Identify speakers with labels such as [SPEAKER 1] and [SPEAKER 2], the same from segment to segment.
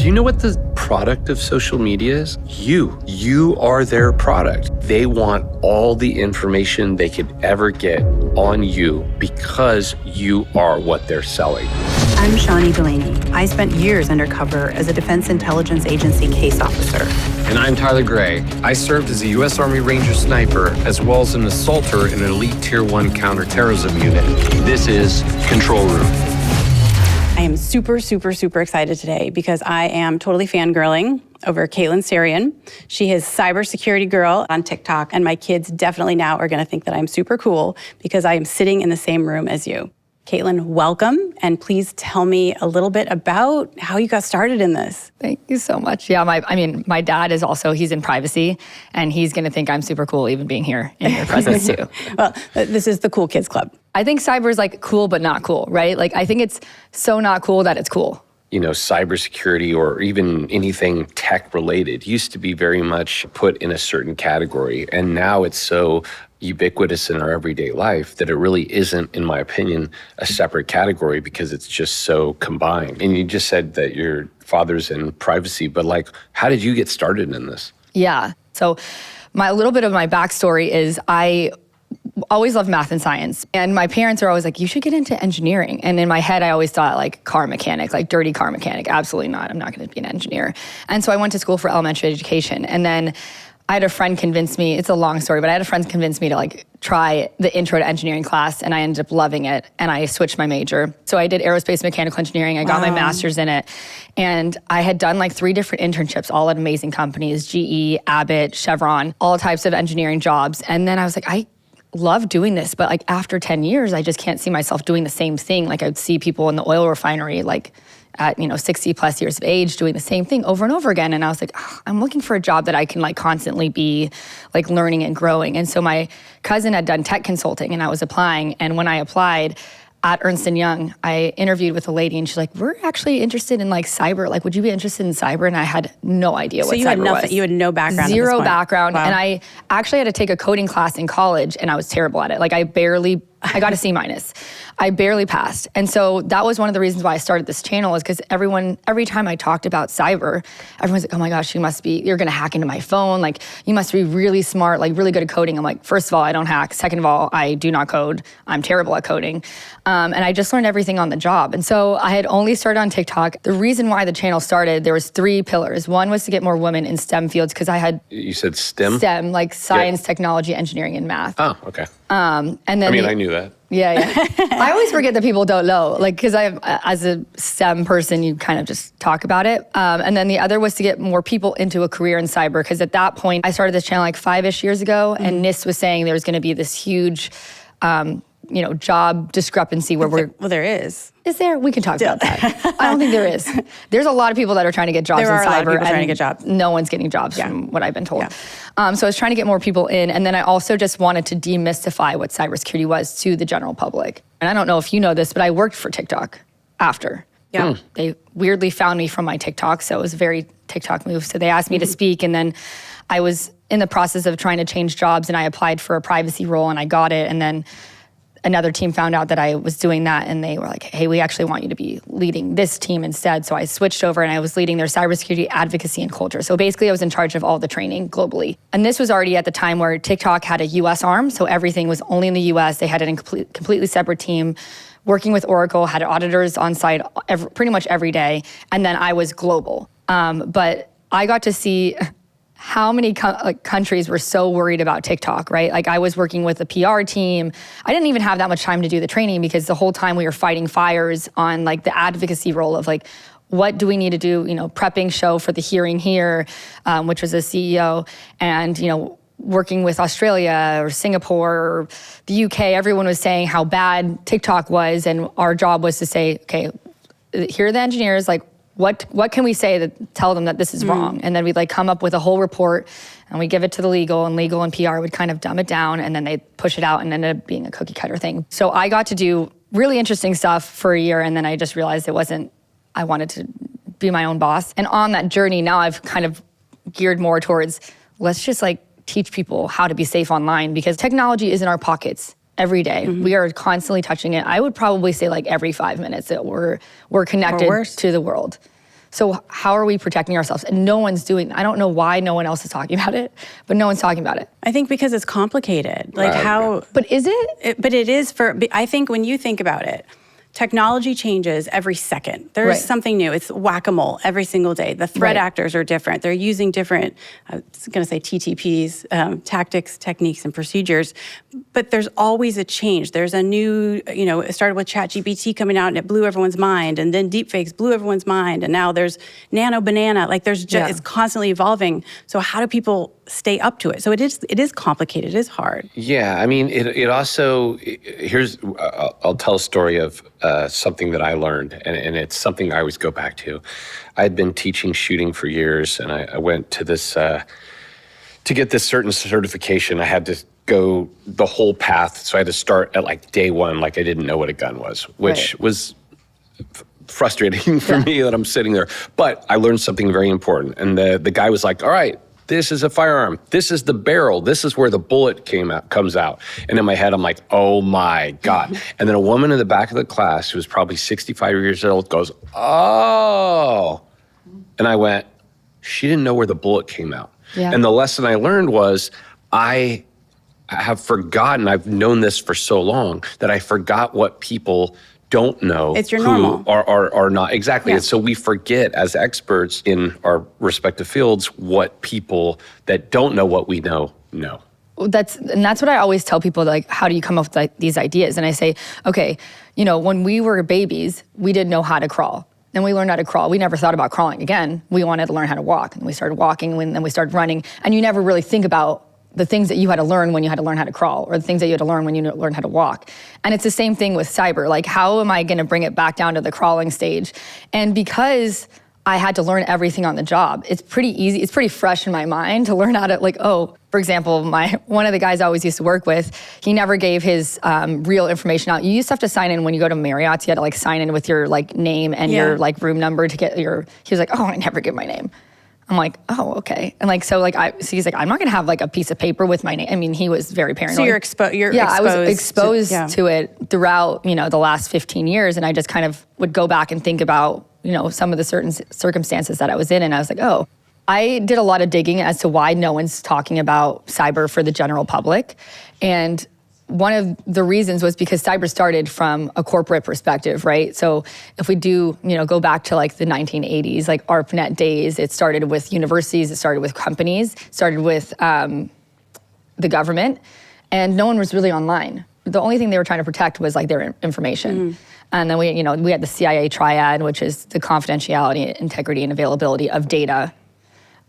[SPEAKER 1] Do you know what the product of social media is? You are their product. They want all the information they could ever get on you because you are what they're selling.
[SPEAKER 2] I'm Shawnee Delaney. I spent years undercover as a Defense Intelligence Agency case officer.
[SPEAKER 3] And I'm Tyler Gray. I served as a U.S. Army Ranger sniper, as well as an assaulter in an elite Tier 1 counterterrorism unit. This is Control Room.
[SPEAKER 2] I am super excited today because I am totally fangirling over Caitlin Sarian. She is Cybersecurity Girl on TikTok, and my kids definitely now are gonna think that I'm super cool because I am sitting in the same room as you. Caitlin, welcome, and please tell me a little bit about how you got started in this.
[SPEAKER 4] Thank you so much. Yeah, my dad is also, he's in privacy, and he's gonna think I'm super cool even being here in your presence too.
[SPEAKER 2] Well, this is the Cool Kids Club.
[SPEAKER 4] I think cyber is like cool but not cool, right? Like I think it's so not cool that it's cool.
[SPEAKER 1] You know, cybersecurity or even anything tech related used to be very much put in a certain category. And now it's so ubiquitous in our everyday life that it really isn't, in my opinion, a separate category because it's just so combined. And you just said that your father's in privacy, but like, how did you get started in this?
[SPEAKER 4] Yeah, so a little bit of my backstory is I always loved math and science. And my parents are always like, you should get into engineering. And in my head, I always thought like car mechanic, like dirty car mechanic. Absolutely not. I'm not going to be an engineer. And so I went to school for elementary education. And then I had a friend convince me, it's a long story, but I had a friend convince me to like try the intro to engineering class, and I ended up loving it, and I switched my major. So I did aerospace mechanical engineering. I got my master's in it, and I had done like 3 different internships, all at amazing companies, GE, Abbott, Chevron, all types of engineering jobs. And then I was like, I love doing this, but like after 10 years, I just can't see myself doing the same thing. Like I'd see people in the oil refinery, like at 60 plus years of age doing the same thing over and over again. And I was like, I'm looking for a job that I can like constantly be like learning and growing. And so my cousin had done tech consulting and I was applying. And when I applied at Ernst & Young, I interviewed with a lady and she's like, we're actually interested in like cyber. Like, would you be interested in cyber? And I had no idea what cyber was. So you had nothing,
[SPEAKER 2] you had no background?
[SPEAKER 4] Zero background. Wow. And I actually had to take a coding class in college and I was terrible at it. Like I got a C-. I barely passed. And so that was one of the reasons why I started this channel is because every time I talked about cyber, everyone's like, oh my gosh, you're gonna hack into my phone. Like you must be really smart, like really good at coding. I'm like, first of all, I don't hack. Second of all, I do not code. I'm terrible at coding. And I just learned everything on the job. And so I had only started on TikTok. The reason why the channel started, there was 3 pillars. One was to get more women in STEM fields because I had—
[SPEAKER 1] You said STEM?
[SPEAKER 4] STEM, like science, technology, engineering, and math.
[SPEAKER 1] Oh, okay.
[SPEAKER 4] And then
[SPEAKER 1] I knew that.
[SPEAKER 4] Yeah. I always forget that people don't know, like, because as a STEM person, you kind of just talk about it. And then the other was to get more people into a career in cyber, because at that point, I started this channel like 5-ish years ago, and NIST was saying there was going to be this huge, job discrepancy where
[SPEAKER 2] Well, there is.
[SPEAKER 4] Is there? We can talk about that. I don't think there is. There's a lot of people that are trying to get jobs in cyber.
[SPEAKER 2] There are a lot of people trying to get jobs.
[SPEAKER 4] No one's getting jobs from what I've been told.
[SPEAKER 2] Yeah.
[SPEAKER 4] So I was trying to get more people in. And then I also just wanted to demystify what cybersecurity was to the general public. And I don't know if you know this, but I worked for TikTok after.
[SPEAKER 2] Yeah.
[SPEAKER 4] They weirdly found me from my TikTok. So it was a very TikTok move. So they asked me to speak. And then I was in the process of trying to change jobs. And I applied for a privacy role and I got it. And then another team found out that I was doing that and they were like, hey, we actually want you to be leading this team instead. So I switched over and I was leading their cybersecurity advocacy and culture. So basically I was in charge of all the training globally. And this was already at the time where TikTok had a US arm. So everything was only in the US. They had a completely separate team working with Oracle, had auditors on site pretty much every day. And then I was global. But I got to see how many countries were so worried about TikTok, right? Like I was working with a PR team. I didn't even have that much time to do the training because the whole time we were fighting fires on like the advocacy role of like, what do we need to do? Prepping show for the hearing here, which was a CEO, and working with Australia or Singapore or the UK. Everyone was saying how bad TikTok was, and our job was to say, okay, here are the engineers, like, what can we say to tell them that this is wrong? And then we'd like come up with a whole report and we give it to the legal and PR would kind of dumb it down and then they push it out and ended up being a cookie cutter thing. So I got to do really interesting stuff for a year and then I just realized I wanted to be my own boss. And on that journey, now I've kind of geared more towards, let's just like teach people how to be safe online because technology is in our pockets every day. We are constantly touching it. I would probably say like every 5 minutes that we're connected to the world. So how are we protecting ourselves? And no one's doing, I don't know why no one else is talking about it, but no one's talking about it.
[SPEAKER 2] I think because it's complicated. Like
[SPEAKER 4] But is it?
[SPEAKER 2] But it is I think when you think about it, technology changes every second. There's something new. It's whack-a-mole every single day. The threat actors are different. They're using different, I was going to say TTPs, tactics, techniques, and procedures. But there's always a change. There's a new, it started with ChatGPT coming out and it blew everyone's mind. And then deepfakes blew everyone's mind. And now there's nano banana. Like there's just, it's constantly evolving. So how do people stay up to it? So it is complicated. It is hard.
[SPEAKER 1] Yeah, I mean, it also, I'll tell a story of something that I learned, and it's something I always go back to. I had been teaching shooting for years, and I went to this, to get this certain certification, I had to go the whole path. So I had to start at like day one, like I didn't know what a gun was, which was frustrating for me that I'm sitting there. But I learned something very important. And the guy was like, all right, this is a firearm. This is the barrel. This is where the bullet comes out. And in my head, I'm like, oh my God. And then a woman in the back of the class who was probably 65 years old goes, oh. And I went, she didn't know where the bullet came out. Yeah. And the lesson I learned was I have forgotten, I've known this for so long, that I forgot what people don't know.
[SPEAKER 2] It's your normal.
[SPEAKER 1] Are not. Exactly. Yeah. And so we forget as experts in our respective fields what people that don't know what we know.
[SPEAKER 4] That's what I always tell people, like, how do you come up with these ideas? And I say, okay, when we were babies, we didn't know how to crawl. Then we learned how to crawl. We never thought about crawling again. We wanted to learn how to walk. And we started walking, and then we started running. And you never really think about the things that you had to learn when you had to learn how to crawl, or the things that you had to learn when you learned how to walk. And it's the same thing with cyber. Like, how am I gonna bring it back down to the crawling stage? And because I had to learn everything on the job, it's pretty easy, it's pretty fresh in my mind to learn how to, like, for example, one of the guys I always used to work with, he never gave his real information out. You used to have to sign in when you go to Marriott's, you had to sign in with your name and your room number to get he was like, oh, I never give my name. I'm like, oh, okay. And so he's like, I'm not gonna have a piece of paper with my name. I mean, he was very paranoid.
[SPEAKER 2] So you're exposed.
[SPEAKER 4] I was exposed to it throughout, the last 15 years. And I just kind of would go back and think about, some of the certain circumstances that I was in. And I was like, oh, I did a lot of digging as to why no one's talking about cyber for the general public. And one of the reasons was because cyber started from a corporate perspective, right? So if we do, go back to the 1980s, ARPANET days, it started with universities, it started with companies, it started with the government, and no one was really online. The only thing they were trying to protect was their information. Mm-hmm. And then we had the CIA triad, which is the confidentiality, integrity, and availability of data.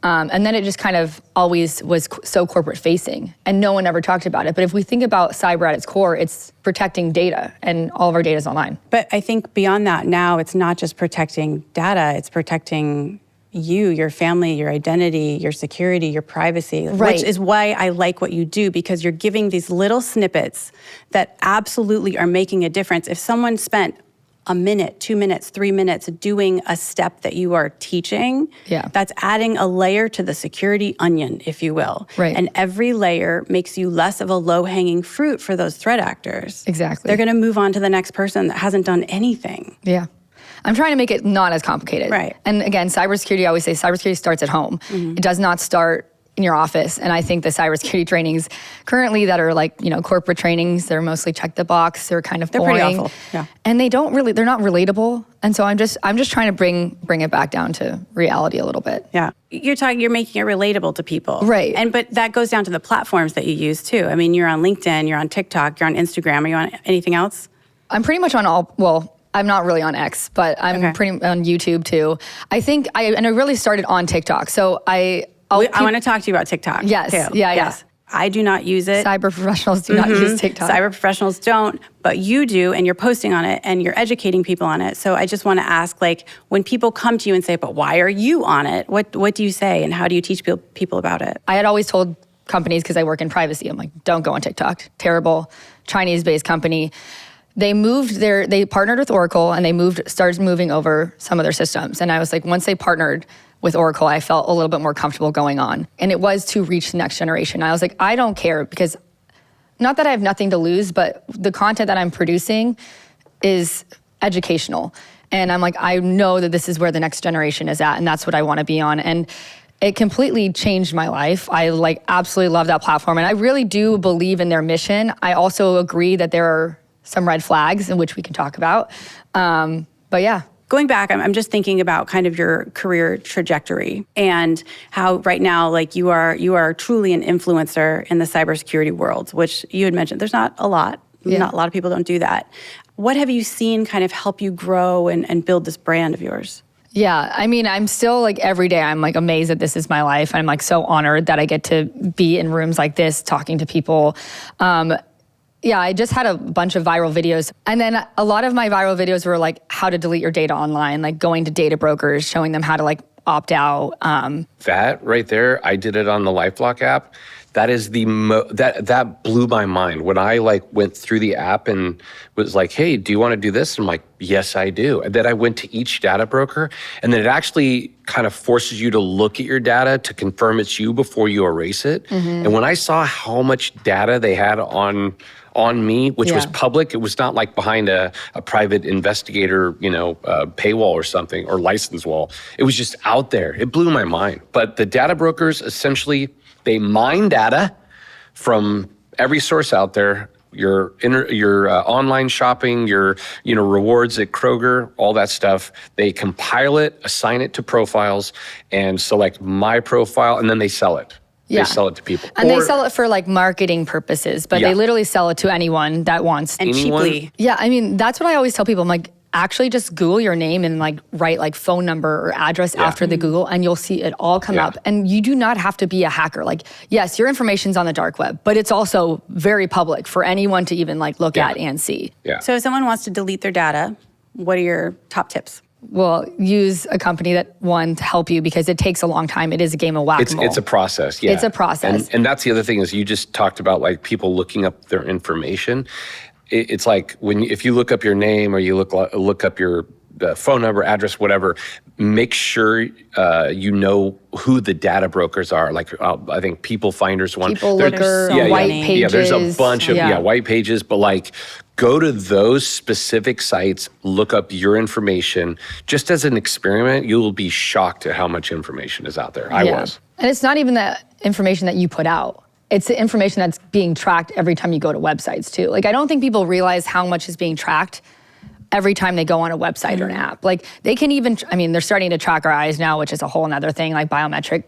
[SPEAKER 4] And then it just kind of always was so corporate facing, and no one ever talked about it. But if we think about cyber at its core, it's protecting data, and all of our data is online.
[SPEAKER 2] But I think beyond that now, it's not just protecting data, it's protecting you, your family, your identity, your security, your privacy, which is why I like what you do, because you're giving these little snippets that absolutely are making a difference. If someone spent a minute, 2 minutes, 3 minutes doing a step that you are teaching, that's adding a layer to the security onion, if you will.
[SPEAKER 4] Right.
[SPEAKER 2] And every layer makes you less of a low-hanging fruit for those threat actors.
[SPEAKER 4] Exactly.
[SPEAKER 2] They're gonna move on to the next person that hasn't done anything.
[SPEAKER 4] Yeah. I'm trying to make it not as complicated.
[SPEAKER 2] Right.
[SPEAKER 4] And again, cybersecurity, I always say cybersecurity starts at home. Mm-hmm. It does not start in your office. And I think the cybersecurity trainings currently that are corporate trainings, they're mostly check the box, they're kind of boring.
[SPEAKER 2] They're pretty awful, yeah.
[SPEAKER 4] And they're not relatable. And so I'm just trying to bring it back down to reality a little bit.
[SPEAKER 2] Yeah. You're making it relatable to people.
[SPEAKER 4] Right.
[SPEAKER 2] But that goes down to the platforms that you use too. I mean, you're on LinkedIn, you're on TikTok, you're on Instagram. Are you on anything else?
[SPEAKER 4] I'm pretty much on I'm not really on X, but I'm pretty on YouTube too. I think I really started on TikTok. So I want
[SPEAKER 2] to talk to you about TikTok.
[SPEAKER 4] Yes.
[SPEAKER 2] Too.
[SPEAKER 4] Yeah.
[SPEAKER 2] Yes. I do not use it.
[SPEAKER 4] Cyber professionals do not use TikTok.
[SPEAKER 2] Cyber professionals don't, but you do, and you're posting on it, and you're educating people on it. So I just want to ask, when people come to you and say, but why are you on it? What do you say, and how do you teach people about it?
[SPEAKER 4] I had always told companies, because I work in privacy, I'm like, don't go on TikTok. Terrible, Chinese-based company. They partnered with Oracle, and started moving over some of their systems. And I was like, once they partnered with Oracle, I felt a little bit more comfortable going on. And it was to reach the next generation. I was like, I don't care, because not that I have nothing to lose, but the content that I'm producing is educational. And I'm like, I know that this is where the next generation is at, and that's what I want to be on. And it completely changed my life. I like absolutely love that platform. And I really do believe in their mission. I also agree that there are some red flags in which we can talk about. But yeah.
[SPEAKER 2] Going back, I'm just thinking about kind of your career trajectory and how right now, like you are truly an influencer in the cybersecurity world, which you had mentioned. There's not a lot.
[SPEAKER 4] Yeah.
[SPEAKER 2] Not a lot of people don't do that. What have you seen kind of help you grow and build this brand of yours?
[SPEAKER 4] Yeah, I mean, I'm still like every day, I'm like amazed that this is my life. I'm like so honored that I get to be in rooms like this, talking to people. Yeah, I just had a bunch of viral videos. And then a lot of my viral videos were like how to delete your data online, like going to data brokers, showing them how to like opt out.
[SPEAKER 1] That right there, I did it on the LifeLock app. That is that blew my mind when I like went through the app and was like, hey, do you want to do this? And I'm like, yes, I do. And then I went to each data broker, and then it actually kind of forces you to look at your data to confirm it's you before you erase it. And when I saw how much data they had on me, which was public, it was not like behind a private investigator, paywall or something, or license wall. It was just out there. It blew my mind. But the data brokers, essentially, they mine data from every source out there, your online shopping, your rewards at Kroger, all that stuff. They compile it, assign it to profiles, and select my profile, and then they sell it.
[SPEAKER 4] Yeah.
[SPEAKER 1] They sell it to people.
[SPEAKER 4] And they sell it for like marketing purposes, but they literally sell it to anyone that wants.
[SPEAKER 2] And cheaply.
[SPEAKER 4] Yeah, I mean, that's what I always tell people. I'm like, actually just Google your name and like write like phone number or address after the Google, and you'll see it all come up. And you do not have to be a hacker. Like, yes, your information's on the dark web, but it's also very public for anyone to even like look at and see.
[SPEAKER 1] Yeah.
[SPEAKER 2] So if someone wants to delete their data, what are your top tips?
[SPEAKER 4] Well, use a company that to help you, because it takes a long time. It is a game of whack-a-mole.
[SPEAKER 1] It's a process, yeah.
[SPEAKER 4] It's a process.
[SPEAKER 1] And that's the other thing is you just talked about like people looking up their information. It's like if you look up your name or you look up your phone number, address, whatever, make sure you know who the data brokers are. Like I think People Finder's one.
[SPEAKER 4] People Looker, White Pages.
[SPEAKER 1] Yeah, there's a bunch of White Pages, but like go to those specific sites, look up your information. Just as an experiment, you will be shocked at how much information is out there. I was.
[SPEAKER 4] And it's not even the information that you put out. It's the information that's being tracked every time you go to websites too. Like, I don't think people realize how much is being tracked every time they go on a website or an app. Like, they can even, they're starting to track our eyes now, which is a whole nother thing, like biometric.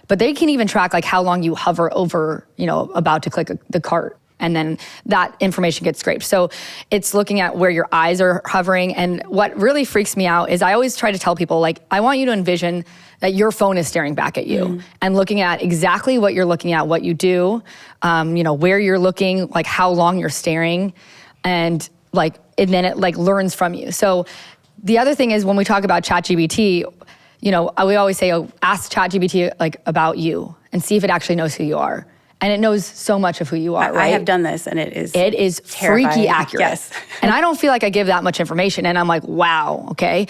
[SPEAKER 4] But they can even track like how long you hover over, about to click the cart. And then that information gets scraped. So it's looking at where your eyes are hovering. And what really freaks me out is I always try to tell people, like, I want you to envision that your phone is staring back at you and looking at exactly what you're looking at, what you do, where you're looking, like how long you're staring, and then it like learns from you. So the other thing is when we talk about ChatGPT, we always say, ask ChatGPT like about you and see if it actually knows who you are. And it knows so much of who you are, right?
[SPEAKER 2] I have done this, and it is
[SPEAKER 4] terrifying. Freaky accurate.
[SPEAKER 2] Yes.
[SPEAKER 4] And I don't feel like I give that much information, and I'm like, wow, okay.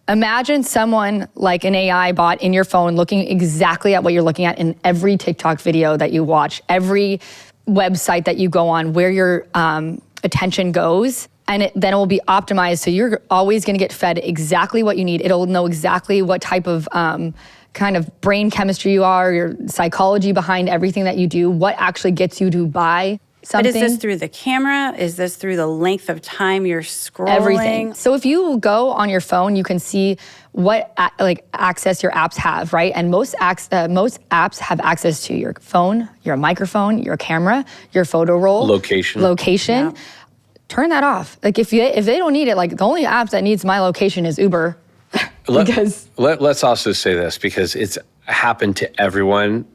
[SPEAKER 4] Imagine someone like an AI bot in your phone looking exactly at what you're looking at in every TikTok video that you watch, every website that you go on, where your attention goes. And then it will be optimized, so you're always gonna get fed exactly what you need. It'll know exactly what type of kind of brain chemistry you are, your psychology behind everything that you do, what actually gets you to buy something.
[SPEAKER 2] But is this through the camera? Is this through the length of time you're scrolling?
[SPEAKER 4] Everything. So if you go on your phone, you can see what access your apps have, right? And most apps have access to your phone, your microphone, your camera, your photo roll.
[SPEAKER 1] Location.
[SPEAKER 4] Yeah. Turn that off. Like if they don't need it, like the only app that needs my location is Uber.
[SPEAKER 1] Let's also say this, because it's happened to everyone.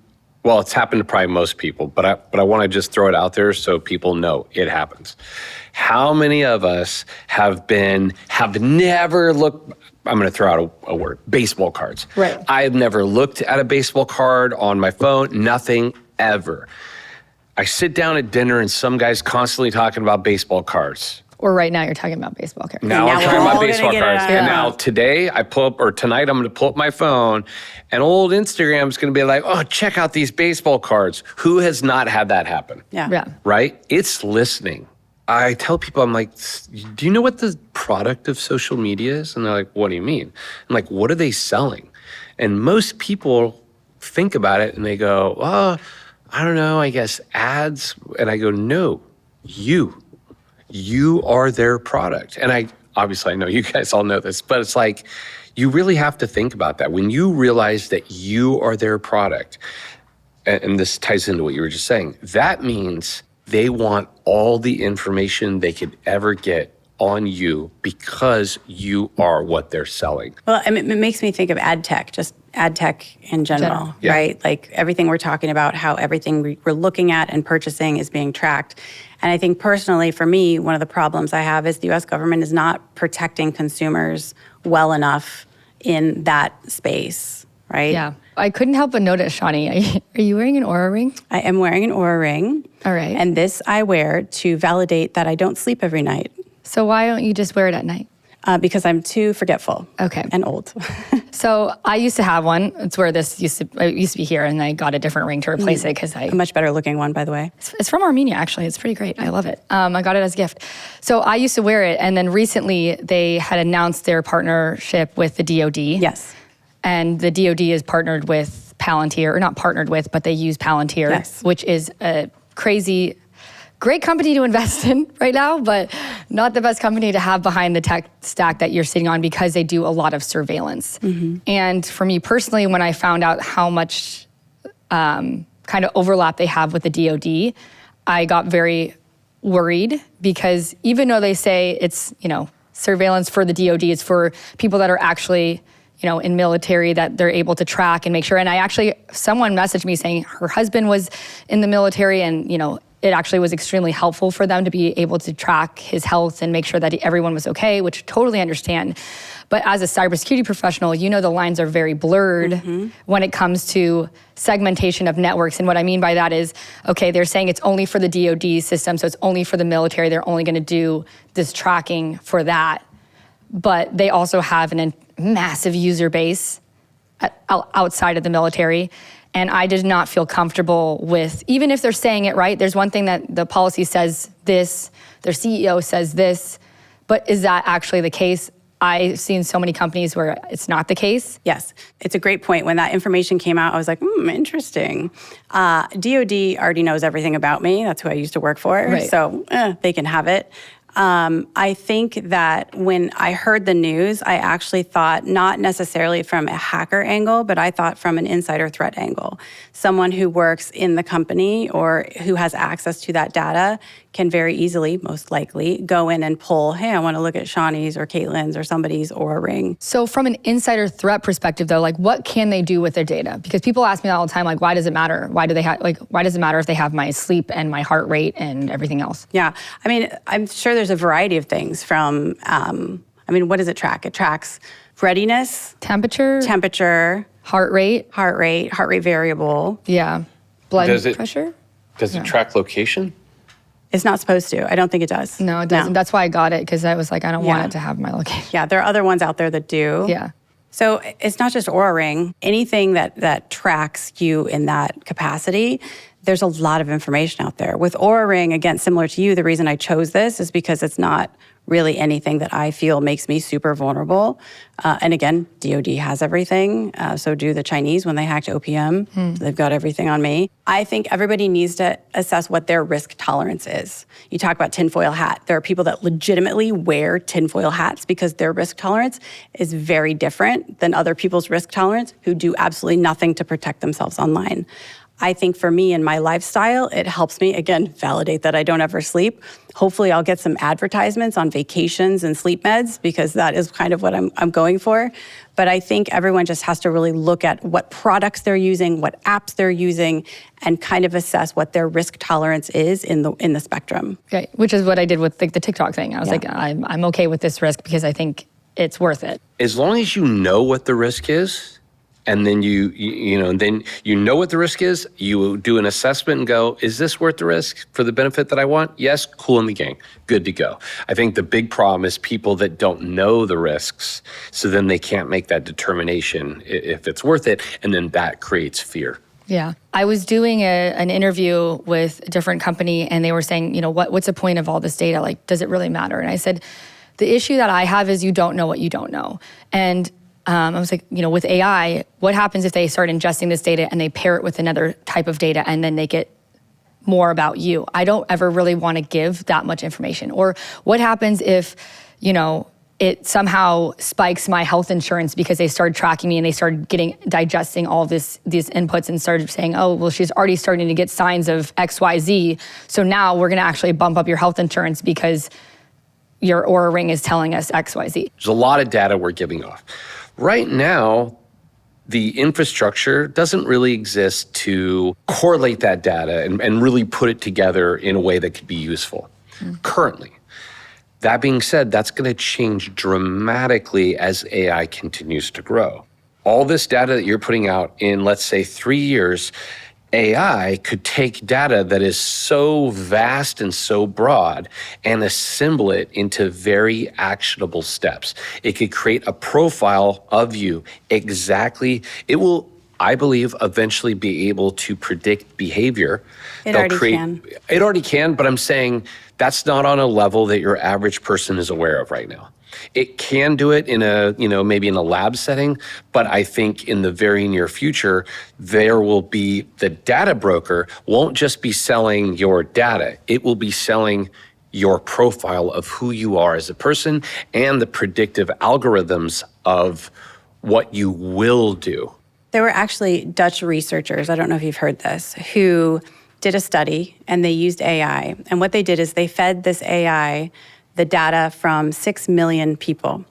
[SPEAKER 1] Well, it's happened to probably most people, but I want to just throw it out there so people know it happens. How many of us have never looked, I'm going to throw out a word, baseball cards.
[SPEAKER 4] Right.
[SPEAKER 1] I've never looked at a baseball card on my phone, nothing ever. I sit down at dinner and some guy's constantly talking about baseball cards.
[SPEAKER 4] Or right now you're talking about baseball cards.
[SPEAKER 1] Now I'm talking about baseball cards. And now
[SPEAKER 2] Yeah.
[SPEAKER 1] tonight I'm going to pull up my phone, and old Instagram's going to be like, oh, check out these baseball cards. Who has not had that happen?
[SPEAKER 2] Yeah.
[SPEAKER 1] Right? It's listening. I tell people, I'm like, do you know what the product of social media is? And they're like, what do you mean? I'm like, what are they selling? And most people think about it and they go, oh, I don't know, I guess ads. And I go, no, you are their product. And obviously I know you guys all know this, but it's like, you really have to think about that. When you realize that you are their product, and this ties into what you were just saying, that means they want all the information they could ever get on you because you are what they're selling.
[SPEAKER 2] Well, I mean, it makes me think of ad tech, just ad tech in general,
[SPEAKER 1] Yeah.
[SPEAKER 2] right? Like everything we're talking about, how everything we're looking at and purchasing is being tracked. And I think personally, for me, one of the problems I have is the US government is not protecting consumers well enough in that space, right?
[SPEAKER 4] Yeah. I couldn't help but notice, Shawnee, are you wearing an Oura ring?
[SPEAKER 2] I am wearing an Oura ring.
[SPEAKER 4] All right.
[SPEAKER 2] And this I wear to validate that I don't sleep every night.
[SPEAKER 4] So why don't you just wear it at night?
[SPEAKER 2] Because I'm too forgetful.
[SPEAKER 4] Okay.
[SPEAKER 2] And old.
[SPEAKER 4] So I used to have one. It's where this it used to be here, and I got a different ring to replace it because
[SPEAKER 2] A much better looking one, by the way.
[SPEAKER 4] It's from Armenia, actually. It's pretty great. I love it. I got it as a gift. So I used to wear it, and then recently they had announced their partnership with the DoD.
[SPEAKER 2] Yes.
[SPEAKER 4] And the DoD is partnered with Palantir, or not partnered with, but they use Palantir,
[SPEAKER 2] Yes.
[SPEAKER 4] which is a crazy, great company to invest in right now, but not the best company to have behind the tech stack that you're sitting on because they do a lot of surveillance. And for me personally, when I found out how much kind of overlap they have with the DoD, I got very worried because even though they say it's, surveillance for the DoD, it's for people that are actually in military that they're able to track and make sure. And someone messaged me saying her husband was in the military and, it actually was extremely helpful for them to be able to track his health and make sure that everyone was okay, which I totally understand. But as a cybersecurity professional, the lines are very blurred when it comes to segmentation of networks. And what I mean by that is, okay, they're saying it's only for the DoD system, so it's only for the military. They're only going to do this tracking for that. But they also have a massive user base outside of the military. And I did not feel comfortable with, even if they're saying it right, there's one thing that the policy says this, their CEO says this, but is that actually the case? I've seen so many companies where it's not the case.
[SPEAKER 2] Yes, it's a great point. When that information came out, I was like, interesting. DoD already knows everything about me. That's who I used to work for.
[SPEAKER 4] Right.
[SPEAKER 2] So they can have it. I think that when I heard the news, I actually thought not necessarily from a hacker angle, but I thought from an insider threat angle. Someone who works in the company or who has access to that data can very easily, most likely, go in and pull, hey, I want to look at Shawnee's or Caitlin's or somebody's Oura ring.
[SPEAKER 4] So from an insider threat perspective, though, what can they do with their data? Because people ask me all the time, why does it matter? Why does it matter if they have my sleep and my heart rate and everything else?
[SPEAKER 2] Yeah, I'm sure there's a variety of things from, what does it track? It tracks readiness,
[SPEAKER 4] temperature, heart rate
[SPEAKER 2] variable.
[SPEAKER 4] Yeah, blood
[SPEAKER 1] Does it-
[SPEAKER 4] pressure.
[SPEAKER 1] Does it track location?
[SPEAKER 2] It's not supposed to. I don't think it does.
[SPEAKER 4] No, it doesn't. That's why I got it, because I was like, I don't want
[SPEAKER 2] Yeah.
[SPEAKER 4] it to have my location.
[SPEAKER 2] Yeah, there are other ones out there that do.
[SPEAKER 4] Yeah.
[SPEAKER 2] So it's not just Oura Ring. Anything that tracks you in that capacity, there's a lot of information out there. With Oura Ring, again, similar to you, the reason I chose this is because it's not really anything that I feel makes me super vulnerable. And again, DoD has everything. So do the Chinese when they hacked OPM. So they've got everything on me. I think everybody needs to assess what their risk tolerance is. You talk about tinfoil hat. There are people that legitimately wear tinfoil hats because their risk tolerance is very different than other people's risk tolerance who do absolutely nothing to protect themselves online. I think for me and my lifestyle, it helps me, again, validate that I don't ever sleep. Hopefully I'll get some advertisements on vacations and sleep meds because that is kind of what I'm going for. But I think everyone just has to really look at what products they're using, what apps they're using, and kind of assess what their risk tolerance is in the spectrum.
[SPEAKER 4] Okay, which is what I did with the TikTok thing. I was like, I'm okay with this risk because I think it's worth it.
[SPEAKER 1] As long as you know what the risk is, and then you know what the risk is, you do an assessment and go, is this worth the risk for the benefit that I want? Yes, cool in the gang, good to go. I think the big problem is people that don't know the risks, so then they can't make that determination if it's worth it, and then that creates fear.
[SPEAKER 4] Yeah. I was doing an interview with a different company, and they were saying, what's the point of all this data? Like, does it really matter? And I said, the issue that I have is you don't know what you don't know. And I was like, with AI, what happens if they start ingesting this data and they pair it with another type of data and then they get more about you? I don't ever really want to give that much information. Or what happens if, it somehow spikes my health insurance because they started tracking me and they started digesting all these inputs and started saying, oh, well, she's already starting to get signs of XYZ. So now we're going to actually bump up your health insurance because your Oura ring is telling us XYZ.
[SPEAKER 1] There's a lot of data we're giving off. Right now, the infrastructure doesn't really exist to correlate that data and really put it together in a way that could be useful currently. That being said, that's going to change dramatically as AI continues to grow. All this data that you're putting out in, let's say, 3 years, AI could take data that is so vast and so broad and assemble it into very actionable steps. It could create a profile of you exactly. It will, I believe, eventually be able to predict behavior.
[SPEAKER 2] It already can.
[SPEAKER 1] It already can, but I'm saying that's not on a level that your average person is aware of right now. It can do it in a, maybe in a lab setting, but I think in the very near future, there will be the data broker won't just be selling your data. It will be selling your profile of who you are as a person and the predictive algorithms of what you will do.
[SPEAKER 2] There were actually Dutch researchers, I don't know if you've heard this, who did a study and they used AI. And what they did is they fed this AI the data from 6 million people.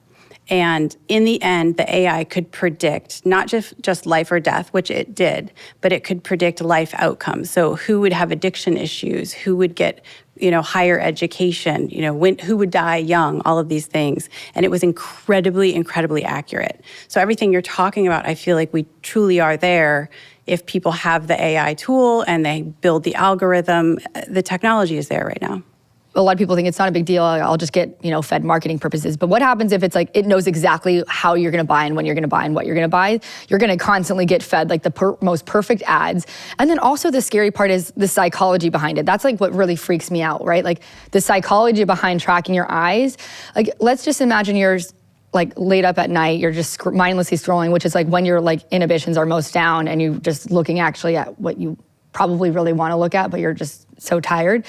[SPEAKER 2] And in the end, the AI could predict not just life or death, which it did, but it could predict life outcomes. So who would have addiction issues, who would get higher education, who would die young, all of these things. And it was incredibly, incredibly accurate. So everything you're talking about, I feel like we truly are there. If people have the AI tool and they build the algorithm, the technology is there right now.
[SPEAKER 4] A lot of people think it's not a big deal. I'll just get, fed marketing purposes. But what happens if it's like, it knows exactly how you're going to buy and when you're going to buy and what you're going to buy? You're going to constantly get fed like the most perfect ads. And then also the scary part is the psychology behind it. That's like what really freaks me out, right? Like the psychology behind tracking your eyes. Like, let's just imagine you're like laid up at night, you're just mindlessly scrolling, which is like when your like inhibitions are most down and you're just looking actually at what you probably really want to look at, but you're just so tired.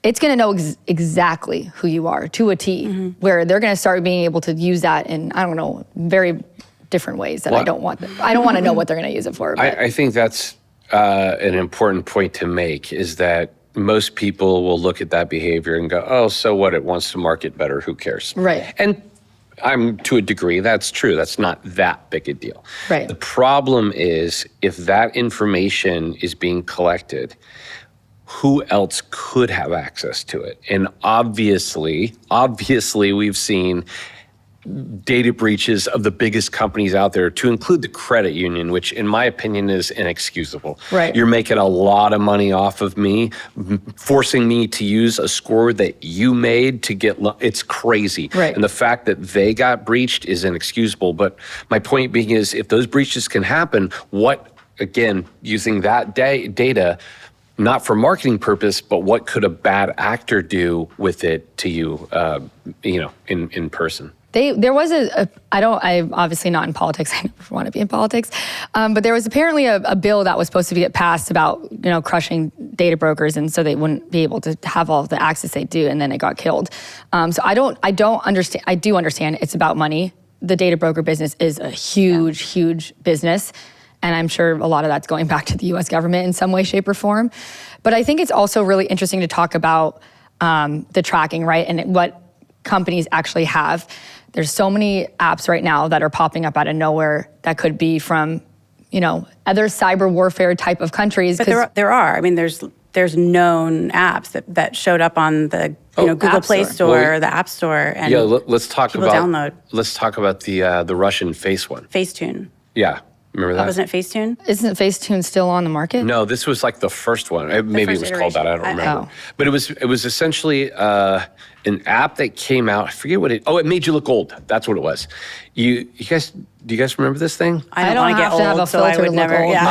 [SPEAKER 4] It's going to know exactly who you are to a T, where they're going to start being able to use that in, I don't know, very different ways that I don't want to know what they're going to use it for.
[SPEAKER 1] I think that's an important point to make, is that most people will look at that behavior and go, oh, so what? It wants to market better. Who cares?
[SPEAKER 4] Right.
[SPEAKER 1] And to a degree, that's true. That's not that big a deal.
[SPEAKER 4] Right.
[SPEAKER 1] The problem is if that information is being collected, who else could have access to it? And obviously, we've seen data breaches of the biggest companies out there, to include the credit union, which in my opinion is inexcusable.
[SPEAKER 4] Right.
[SPEAKER 1] You're making a lot of money off of me, forcing me to use a score that you made to get, it's crazy.
[SPEAKER 4] Right.
[SPEAKER 1] And the fact that they got breached is inexcusable. But my point being is, if those breaches can happen, again, using that data, not for marketing purpose, but what could a bad actor do with it to you, in person?
[SPEAKER 4] There was I'm obviously not in politics. I never want to be in politics. But there was apparently a bill that was supposed to get passed about, crushing data brokers, and so they wouldn't be able to have all the access they do, and then it got killed. So I don't understand. I do understand it's about money. The data broker business is a huge business. And I'm sure a lot of that's going back to the US government in some way, shape, or form. But I think it's also really interesting to talk about the tracking, right? And what companies actually have. There's so many apps right now that are popping up out of nowhere that could be from, other cyber warfare type of countries.
[SPEAKER 2] But there are. I mean, there's known apps that showed up on the Google Play Store or the App Store. And
[SPEAKER 1] let's talk about
[SPEAKER 2] download.
[SPEAKER 1] Let's talk about the Russian Face one.
[SPEAKER 2] Facetune.
[SPEAKER 1] Yeah. Remember that?
[SPEAKER 2] Wasn't it Facetune?
[SPEAKER 4] Isn't Facetune still on the market?
[SPEAKER 1] No, this was like the first one. Maybe it
[SPEAKER 2] first
[SPEAKER 1] was called that. I don't
[SPEAKER 2] iteration.
[SPEAKER 1] remember. But it was essentially an app that came out. I forget what it. Oh, it made you look old. That's what it was. Do you guys remember this thing?
[SPEAKER 2] I don't
[SPEAKER 4] don't
[SPEAKER 2] want to
[SPEAKER 4] have
[SPEAKER 2] get
[SPEAKER 4] to have
[SPEAKER 2] old,
[SPEAKER 4] a
[SPEAKER 2] so I
[SPEAKER 4] filter
[SPEAKER 2] would
[SPEAKER 4] to
[SPEAKER 2] never.
[SPEAKER 4] look old.
[SPEAKER 2] Yeah.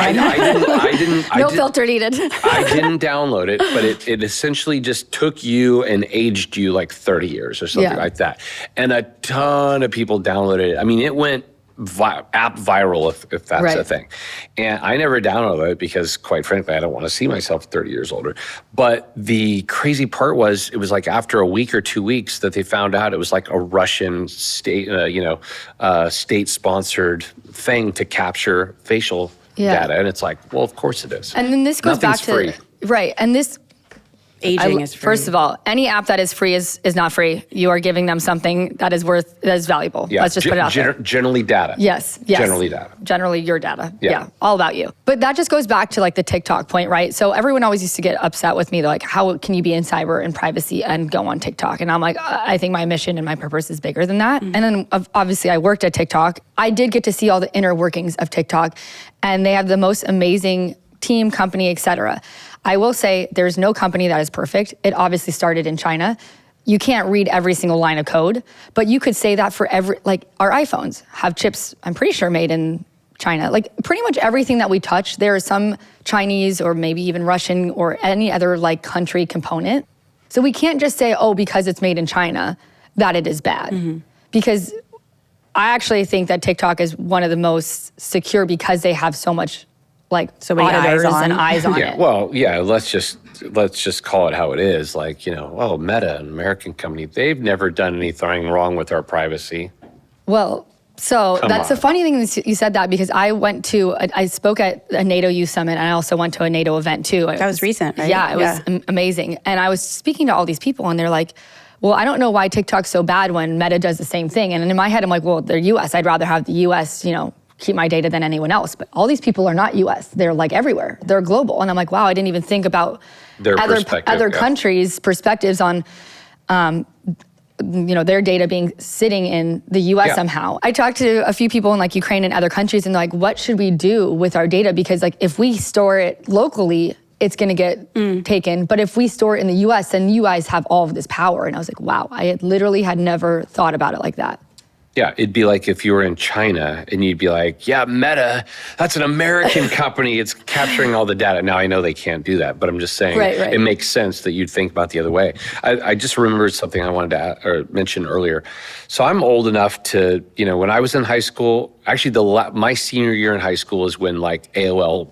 [SPEAKER 1] I didn't.
[SPEAKER 4] No filter needed.
[SPEAKER 1] I didn't download it, but it essentially just took you and aged you like 30 years or something
[SPEAKER 4] Yeah.
[SPEAKER 1] like that. And a ton of people downloaded it. I mean, it went app viral, if that's
[SPEAKER 4] Right.
[SPEAKER 1] a thing. And I never downloaded it because, quite frankly, I don't want to see myself 30 years older. But the crazy part was, it was like after a week or 2 weeks that they found out it was like a Russian state, state-sponsored thing to capture facial
[SPEAKER 4] Yeah.
[SPEAKER 1] data. And it's like, well, of course it is.
[SPEAKER 4] And then this goes
[SPEAKER 1] Nothing's
[SPEAKER 4] back to
[SPEAKER 1] free.
[SPEAKER 4] right. And this
[SPEAKER 2] Aging is free.
[SPEAKER 4] First of all, any app that is free is not free. You are giving them something that is valuable.
[SPEAKER 1] Yeah,
[SPEAKER 4] Let's just put it out there.
[SPEAKER 1] Generally data.
[SPEAKER 4] Yes.
[SPEAKER 1] Generally data.
[SPEAKER 4] Generally your data.
[SPEAKER 1] Yeah.
[SPEAKER 4] Yeah. All about you. But that just goes back to like the TikTok point, right? So everyone always used to get upset with me. They're like, how can you be in cyber and privacy and go on TikTok? And I'm like, I think my mission and my purpose is bigger than that. And then obviously I worked at TikTok. I did get to see all the inner workings of TikTok, and they have the most amazing team, company, et cetera. I will say there's no company that is perfect. It obviously started in China. You can't read every single line of code, but you could say that for like our iPhones have chips, I'm pretty sure made in China. Like pretty much everything that we touch, there is some Chinese or maybe even Russian or any other like country component. So we can't just say, oh, because it's made in China, that it is bad. Because I actually think that TikTok is one of the most secure because they have so much like
[SPEAKER 2] So many
[SPEAKER 4] auditors
[SPEAKER 2] eyes on.
[SPEAKER 4] and eyes on
[SPEAKER 1] Yeah,
[SPEAKER 4] it.
[SPEAKER 1] well, yeah, let's just call it how it is. Like, Meta, an American company, they've never done anything wrong with our privacy.
[SPEAKER 4] Well, so
[SPEAKER 1] Come
[SPEAKER 4] that's
[SPEAKER 1] on.
[SPEAKER 4] the funny thing that you said that, because I spoke at a NATO Youth Summit, and I also went to a NATO event too.
[SPEAKER 2] That was recent, right?
[SPEAKER 4] Yeah, it was amazing. And I was speaking to all these people, and they're like, well, I don't know why TikTok's so bad when Meta does the same thing. And in my head, I'm like, well, they're US. I'd rather have the US, keep my data than anyone else. But all these people are not US. They're like everywhere. They're global. And I'm like, wow, I didn't even think about
[SPEAKER 1] Their perspective,
[SPEAKER 4] other
[SPEAKER 1] yeah.
[SPEAKER 4] countries' perspectives on their data sitting in the US
[SPEAKER 1] Yeah.
[SPEAKER 4] somehow. I talked to a few people in like Ukraine and other countries, and they're like, what should we do with our data? Because like if we store it locally, it's gonna get taken. But if we store it in the US, then you guys have all of this power. And I was like, wow, I literally had never thought about it like that.
[SPEAKER 1] Yeah, it'd be like if you were in China and you'd be like, yeah, Meta, that's an American company. It's capturing all the data. Now, I know they can't do that, but I'm just saying
[SPEAKER 4] Right.
[SPEAKER 1] it makes sense that you'd think about the other way. I just remembered something I wanted to mention earlier. So I'm old enough to, when I was in high school, actually my senior year in high school is when like AOL.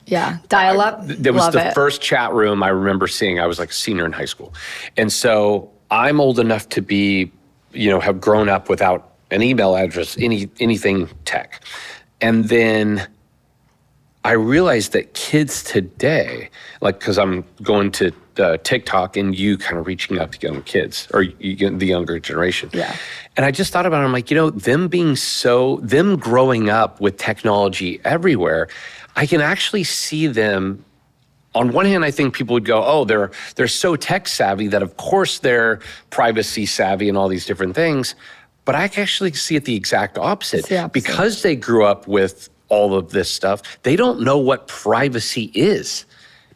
[SPEAKER 4] Yeah, dial up.
[SPEAKER 1] There was
[SPEAKER 4] Love
[SPEAKER 1] the
[SPEAKER 4] it.
[SPEAKER 1] first chat room I remember seeing. I was like a senior in high school. And so I'm old enough to be, have grown up without an email address, anything tech. And then I realized that kids today, like, because I'm going to TikTok and you kind of reaching out to young kids or the younger generation.
[SPEAKER 4] Yeah.
[SPEAKER 1] And I just thought about it, I'm like, them growing up with technology everywhere, I can actually see them. On one hand, I think people would go, oh, they're so tech savvy that of course they're privacy savvy and all these different things. But I can actually see it the exact opposite.
[SPEAKER 4] It's the opposite.
[SPEAKER 1] Because they grew up with all of this stuff, they don't know what privacy is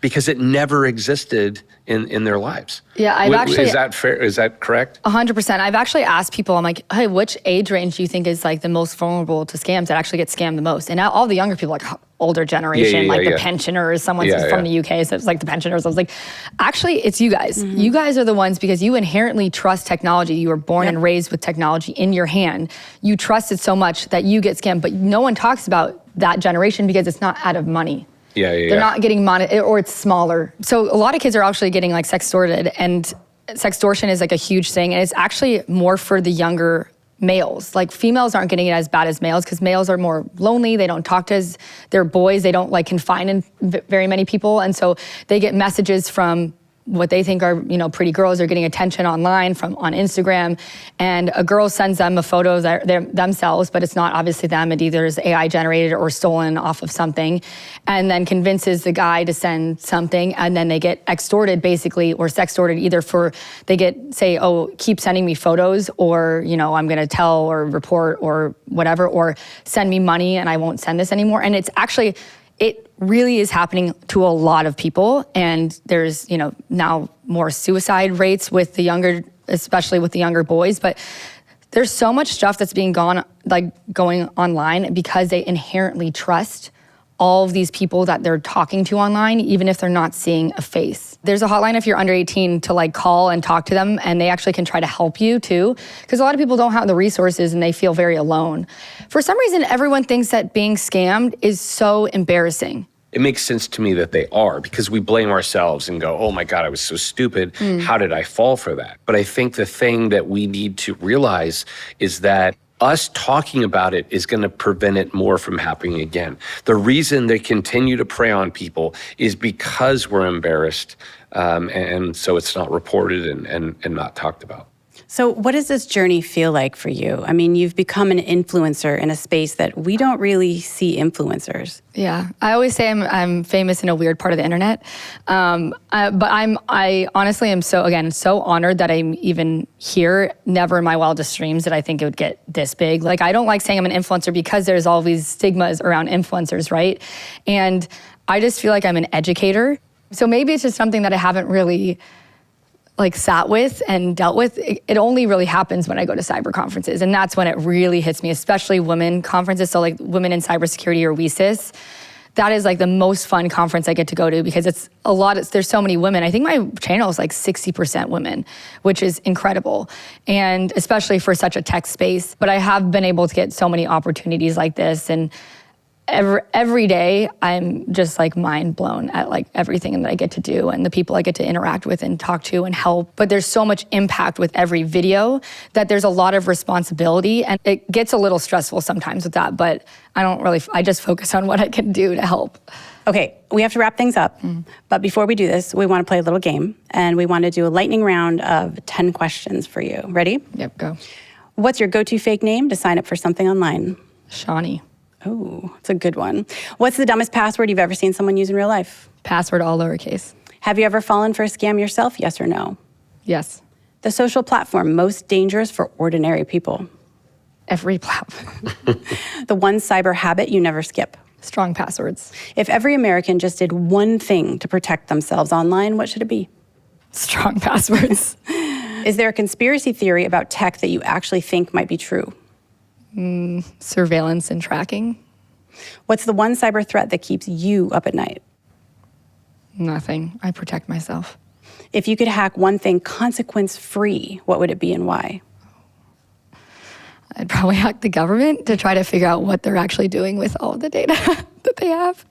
[SPEAKER 1] because it never existed in their lives.
[SPEAKER 4] Yeah, I've actually-
[SPEAKER 1] Is that fair? Is that correct?
[SPEAKER 4] 100%. I've actually asked people, I'm like, hey, which age range do you think is like the most vulnerable to scams, that actually get scammed the most? And now all the younger people, like older generation,
[SPEAKER 1] Yeah,
[SPEAKER 4] the
[SPEAKER 1] yeah.
[SPEAKER 4] pensioners, someone's
[SPEAKER 1] Yeah,
[SPEAKER 4] from
[SPEAKER 1] yeah.
[SPEAKER 4] the UK, so it's like the pensioners. I was like, actually, it's you guys. You guys are the ones, because you inherently trust technology. You were born and raised with technology in your hand. You trust it so much that you get scammed, but no one talks about that generation because it's not out of money. They're not getting money, or it's smaller. So a lot of kids are actually getting like sextorted, and sextortion is like a huge thing. And it's actually more for the younger males. Like females aren't getting it as bad as males because males are more lonely. They don't talk to they're boys. They don't like confine in very many people. And so they get messages from what they think are, pretty girls are getting attention online on Instagram, and a girl sends them a photo of themselves, but it's not obviously them. It either is AI generated or stolen off of something, and then convinces the guy to send something, and then they get extorted basically, or sextorted, either they get say, oh, keep sending me photos, or I'm going to tell or report or whatever, or send me money and I won't send this anymore. And it really is happening to a lot of people, and there's now more suicide rates with especially with the younger boys. But there's so much stuff that's being going online because they inherently trust all of these people that they're talking to online, even if they're not seeing a face. There's a hotline if you're under 18 to call and talk to them, and they actually can try to help you too, because a lot of people don't have the resources and they feel very alone. For some reason, everyone thinks that being scammed is so embarrassing.
[SPEAKER 1] It makes sense to me that they are, because we blame ourselves and go, oh my God, I was so stupid. How did I fall for that? But I think the thing that we need to realize is that us talking about it is going to prevent it more from happening again. The reason they continue to prey on people is because we're embarrassed, and so it's not reported and not talked about.
[SPEAKER 2] So what does this journey feel like for you? I mean, you've become an influencer in a space that we don't really see influencers.
[SPEAKER 4] Yeah, I always say I'm famous in a weird part of the internet, but I honestly am so honored that I'm even here. Never in my wildest dreams did I think it would get this big. I don't like saying I'm an influencer because there's all these stigmas around influencers, right? And I just feel like I'm an educator. So maybe it's just something that I haven't really sat with and dealt with. It only really happens when I go to cyber conferences, and that's when it really hits me, especially women conferences. So Women in Cybersecurity, or WESIS. That is the most fun conference I get to go to, because there's so many women. I think my channel is 60% women, which is incredible. And especially for such a tech space. But I have been able to get so many opportunities like this, and every day I'm just mind blown at everything that I get to do and the people I get to interact with and talk to and help. But there's so much impact with every video that there's a lot of responsibility, and it gets a little stressful sometimes with that, but I just focus on what I can do to help.
[SPEAKER 2] Okay, we have to wrap things up. But before we do this, we want to play a little game, and we want to do a lightning round of 10 questions for you. Ready?
[SPEAKER 4] Yep, go.
[SPEAKER 2] What's your go-to fake name to sign up for something online?
[SPEAKER 4] Shawnee.
[SPEAKER 2] Oh, it's a good one. What's the dumbest password you've ever seen someone use in real life?
[SPEAKER 4] Password all lowercase.
[SPEAKER 2] Have you ever fallen for a scam yourself, yes or no?
[SPEAKER 4] Yes.
[SPEAKER 2] The social platform most dangerous for ordinary people?
[SPEAKER 4] Every platform.
[SPEAKER 2] The one cyber habit you never skip?
[SPEAKER 4] Strong passwords.
[SPEAKER 2] If every American just did one thing to protect themselves online, what should it be?
[SPEAKER 4] Strong passwords.
[SPEAKER 2] Is there a conspiracy theory about tech that you actually think might be true?
[SPEAKER 4] Surveillance and tracking.
[SPEAKER 2] What's the one cyber threat that keeps you up at night?
[SPEAKER 4] Nothing. I protect myself.
[SPEAKER 2] If you could hack one thing consequence-free, what would it be and why?
[SPEAKER 4] I'd probably hack the government to try to figure out what they're actually doing with all of the data that they have.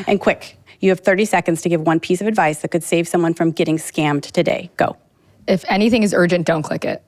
[SPEAKER 2] And quick, you have 30 seconds to give one piece of advice that could save someone from getting scammed today. Go.
[SPEAKER 4] If anything is urgent, don't click it.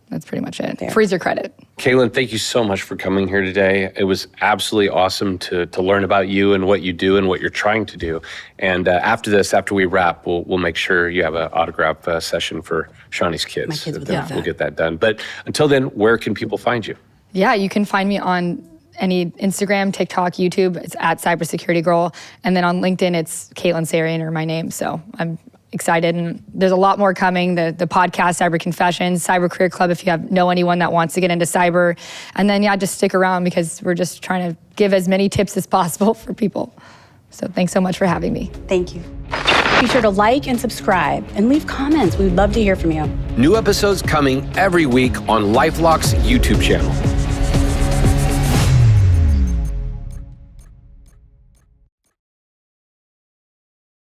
[SPEAKER 4] That's pretty much it.
[SPEAKER 2] There.
[SPEAKER 4] Freeze your credit.
[SPEAKER 1] Caitlin, thank you so much for coming here today. It was absolutely awesome to learn about you and what you do and what you're trying to do. And after we wrap, we'll make sure you have an autograph session for Shawnee's kids.
[SPEAKER 2] My kids would
[SPEAKER 1] So
[SPEAKER 2] love that.
[SPEAKER 1] We'll get that done. But until then, where can people find you?
[SPEAKER 4] Yeah, you can find me on any Instagram, TikTok, YouTube. It's at Cybersecurity Girl. And then on LinkedIn, it's Caitlin Sarian, or my name. So I'm excited, and there's a lot more coming. The podcast, Cyber Confessions, Cyber Career Club, if you know anyone that wants to get into cyber. And then, just stick around, because we're just trying to give as many tips as possible for people. So thanks so much for having me.
[SPEAKER 2] Thank you. Be sure to like and subscribe and leave comments. We'd love to hear from you.
[SPEAKER 1] New episodes coming every week on LifeLock's YouTube channel.